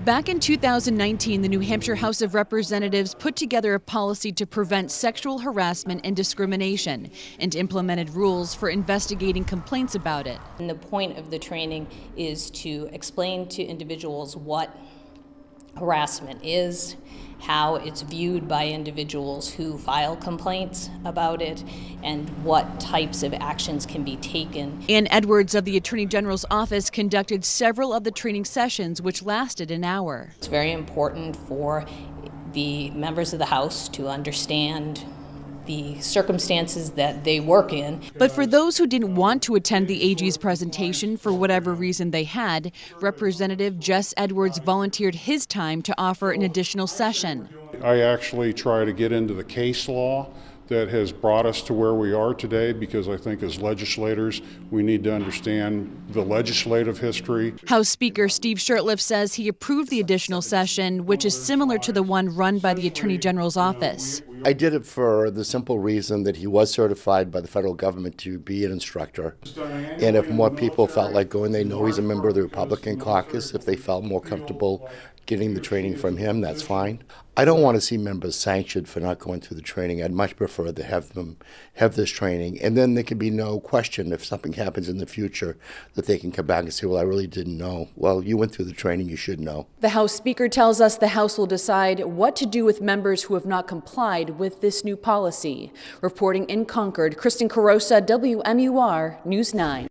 Back in 2019, the New Hampshire House of Representatives put together a policy to prevent sexual harassment and discrimination and implemented rules for investigating complaints about it. And the point of the training is to explain to individuals what harassment is, how it's viewed by individuals who file complaints about it, and what types of actions can be taken. Ann Edwards of the Attorney General's office conducted several of the training sessions, which lasted an hour. It's very important for the members of the House to understand the circumstances that they work in. But for those who didn't want to attend the AG's presentation for whatever reason they had, Representative Jess Edwards volunteered his time to offer an additional session. I actually try to get into the case law that has brought us to where we are today, because I think as legislators we need to understand the legislative history. House Speaker Steve Shurtleff says he approved the additional session, which is similar to the one run by the Attorney General's office. I did it for the simple reason that he was certified by the federal government to be an instructor. And if more people felt like going, they know he's a member of the Republican caucus. If they felt more comfortable getting the training from him, that's fine. I don't want to see members sanctioned for not going through the training. I'd much prefer to have them have this training, and then there can be no question if something happens in the future that they can come back and say, well, I really didn't know. Well, you went through the training, you should know. The House Speaker tells us the House will decide what to do with members who have not complied with this new policy. Reporting in Concord, Kristen Carosa, WMUR News 9.